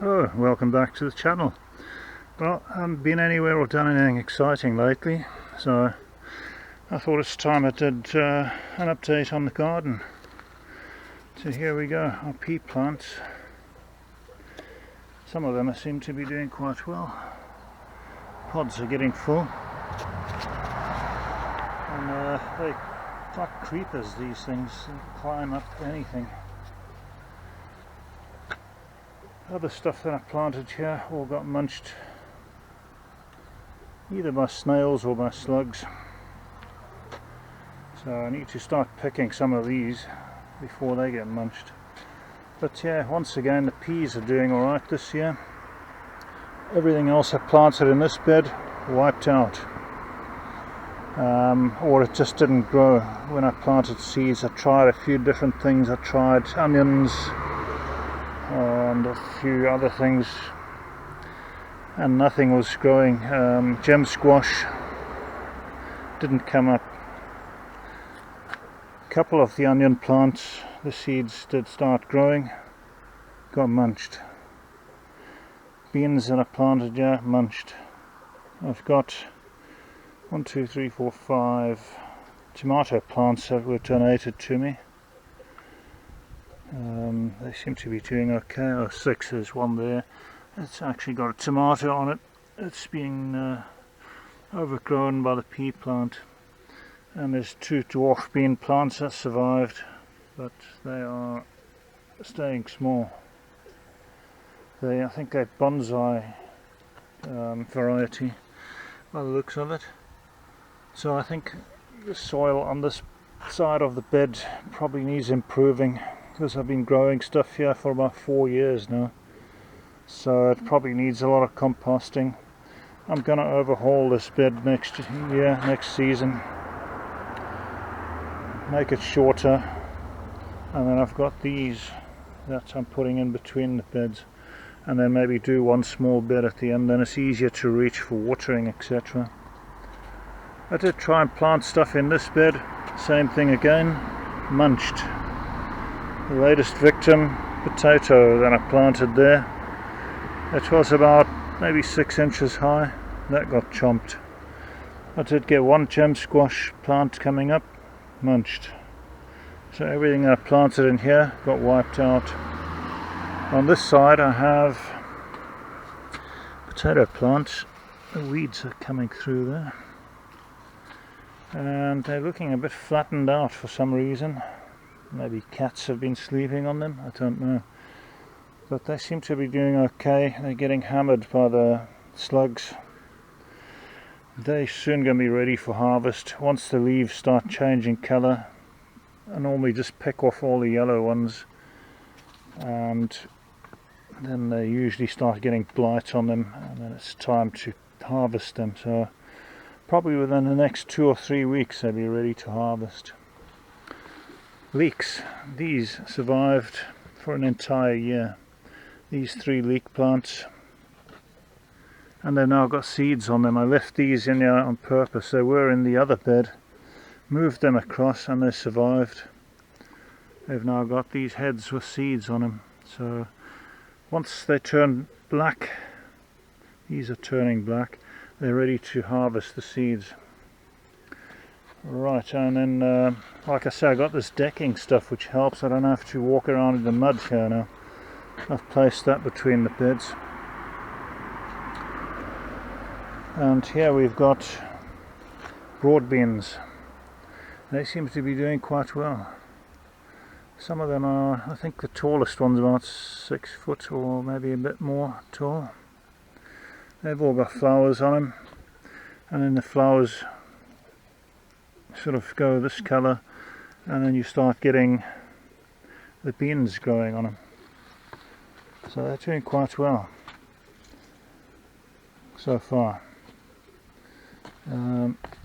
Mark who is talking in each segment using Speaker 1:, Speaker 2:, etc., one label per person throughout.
Speaker 1: Oh, welcome back to the channel. Well, I haven't been anywhere or done anything exciting lately, so I thought it's time I did an update on the garden. So here we go, our pea plants. Some of them seem to be doing quite well. Pods are getting full. And they like creepers, these things, they climb up anything. Other stuff that I planted here all got munched either by snails or by slugs, so I need to start picking some of these before they get munched. But yeah, once again the peas are doing alright this year. Everything else I planted in this bed wiped out, or it just didn't grow. When I planted seeds I tried a few different things. I tried onions and a few other things, and nothing was growing. Gem squash didn't come up. A couple of the onion plants, the seeds did start growing, got munched. Beans that I planted, yeah, munched. I've got 1, 2, 3, 4, 5 tomato plants that were donated to me. They seem to be doing okay. Oh, 6, there's one there. It's actually got a tomato on it. It's being overgrown by the pea plant. And there's 2 dwarf bean plants that survived, but they are staying small. I think they're bonsai variety by the looks of it. So I think the soil on this side of the bed probably needs improving, because I've been growing stuff here for about 4 years now, so it probably needs a lot of composting. I'm going to overhaul this bed next year, next season, make it shorter, and then I've got these that I'm putting in between the beds, and then maybe do one small bed at the end, then it's easier to reach for watering, etc. I did try and plant stuff in this bed, same thing again, munched. The latest victim, potato that I planted there, it was about maybe 6 inches high, that got chomped. I did get one gem squash plant coming up, munched. So everything that I planted in here got wiped out. On this side I have potato plants. The weeds are coming through there, and they're looking a bit flattened out for some reason. Maybe cats have been sleeping on them, I don't know. But they seem to be doing okay. They're getting hammered by the slugs. They're soon going to be ready for harvest. Once the leaves start changing colour, I normally just pick off all the yellow ones, and then they usually start getting blight on them, and then it's time to harvest them. So probably within the next 2 or 3 weeks they'll be ready to harvest. Leeks, these survived for an entire year. These 3 leek plants, and they've now got seeds on them. I left these in there on purpose. They were in the other bed, moved them across, and they survived. They've now got these heads with seeds on them. So once they turn black, these are turning black, they're ready to harvest the seeds. Right, and then like I say, I got this decking stuff which helps. I don't have to walk around in the mud here now. I've placed that between the beds. And here we've got broad beans. They seem to be doing quite well. Some of them are, I think the tallest one's about 6 foot or maybe a bit more tall. They've all got flowers on them, and then the flowers sort of go this colour, and then you start getting the beans growing on them. So they're doing quite well so far.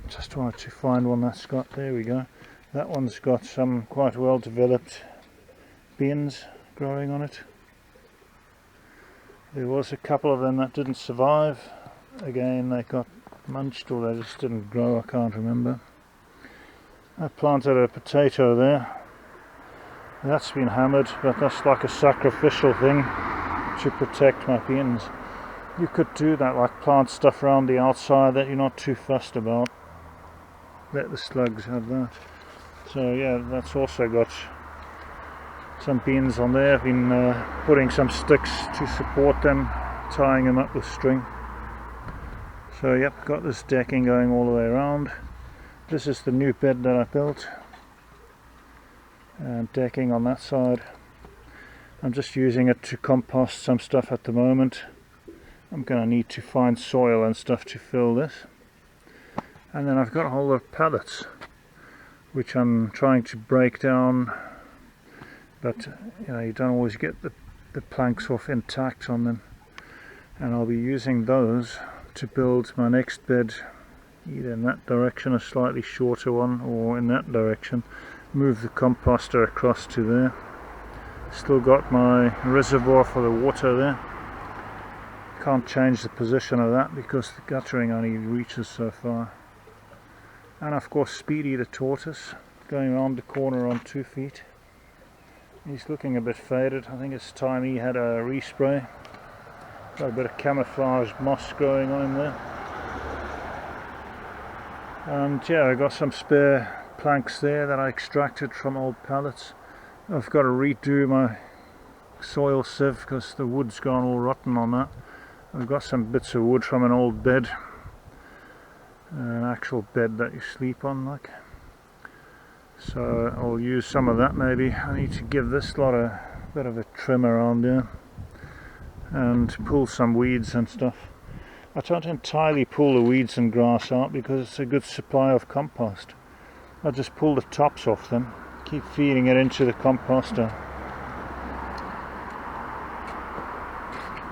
Speaker 1: Just wanted to find one that's got, there we go, that one's got some quite well developed beans growing on it. There was a couple of them that didn't survive. Again, they got munched, or they just didn't grow, I can't remember. I planted a potato there. That's been hammered, but that's like a sacrificial thing to protect my beans. You could do that, like plant stuff around the outside that you're not too fussed about. Let the slugs have that. So yeah, that's also got some beans on there. I've been putting some sticks to support them, tying them up with string. So yep, got this decking going all the way around. This is the new bed that I built, and decking on that side. I'm just using it to compost some stuff at the moment. I'm going to need to find soil and stuff to fill this. And then I've got a whole lot of pallets which I'm trying to break down, but you know, you don't always get the planks off intact on them, and I'll be using those to build my next bed, either in that direction, a slightly shorter one, or in that direction. Move the composter across to there. Still got my reservoir for the water there. Can't change the position of that because the guttering only reaches so far. And of course Speedy the tortoise, going around the corner on 2 feet. He's looking a bit faded. I think it's time he had a respray. Got a bit of camouflage moss growing on him there. And yeah, I got some spare planks there that I extracted from old pallets. I've got to redo my soil sieve because the wood's gone all rotten on that. I've got some bits of wood from an old bed, an actual bed that you sleep on, like. So I'll use some of that maybe. I need to give this lot a bit of a trim around there and pull some weeds and stuff. I don't entirely pull the weeds and grass out because it's a good supply of compost. I just pull the tops off them, keep feeding it into the composter,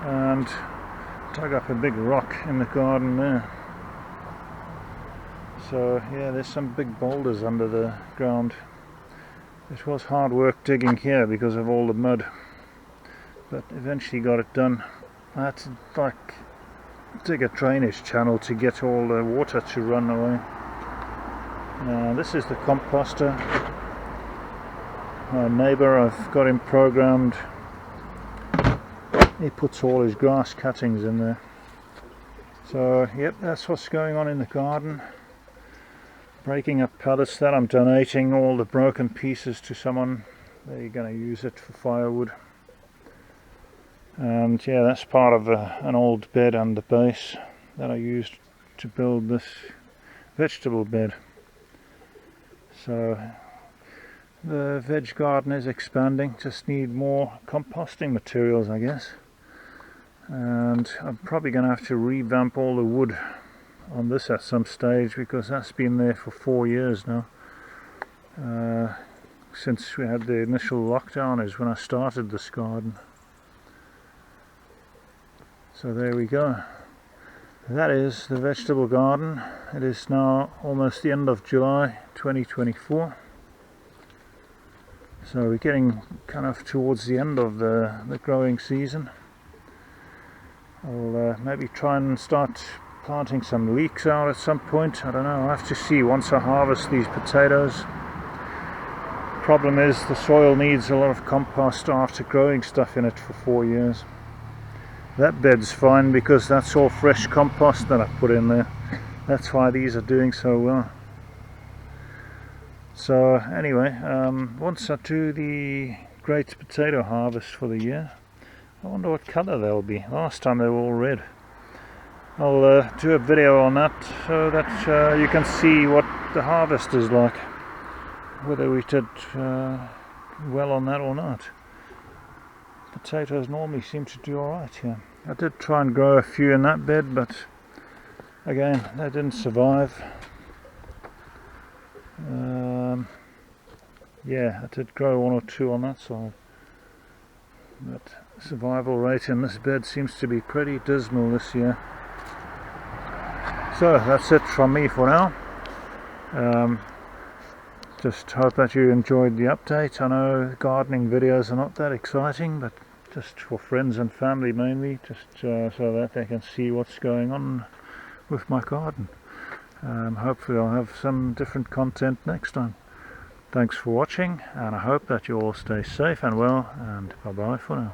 Speaker 1: and dug up a big rock in the garden there. So yeah, there's some big boulders under the ground. It was hard work digging here because of all the mud, but eventually got it done. I had to like dig a drainage channel to get all the water to run away. This is the composter. My neighbour, I've got him programmed. He puts all his grass cuttings in there. So yep, that's what's going on in the garden. Breaking up pallets that I'm donating all the broken pieces to someone. They're going to use it for firewood. And yeah, that's part of an old bed on the base that I used to build this vegetable bed. So the veg garden is expanding, just need more composting materials, I guess. And I'm probably going to have to revamp all the wood on this at some stage because that's been there for 4 years now. Since we had the initial lockdown is when I started this garden. So there we go. That is the vegetable garden. It is now almost the end of July 2024. So we're getting kind of towards the end of the growing season. I'll maybe try and start planting some leeks out at some point. I don't know, I'll have to see once I harvest these potatoes. Problem is the soil needs a lot of compost after growing stuff in it for 4 years. That bed's fine because that's all fresh compost that I put in there. That's why these are doing so well. So anyway, once I do the great potato harvest for the year, I wonder what colour they'll be. Last time they were all red. I'll do a video on that so that you can see what the harvest is like, whether we did well on that or not. Potatoes normally seem to do alright here. I did try and grow a few in that bed, but again, they didn't survive. Yeah, I did grow 1 or 2 on that side, but survival rate in this bed seems to be pretty dismal this year. So that's it from me for now. Just hope that you enjoyed the update. I know gardening videos are not that exciting, but just for friends and family mainly, just so that they can see what's going on with my garden. Hopefully I'll have some different content next time. Thanks for watching, and I hope that you all stay safe and well, and bye bye for now.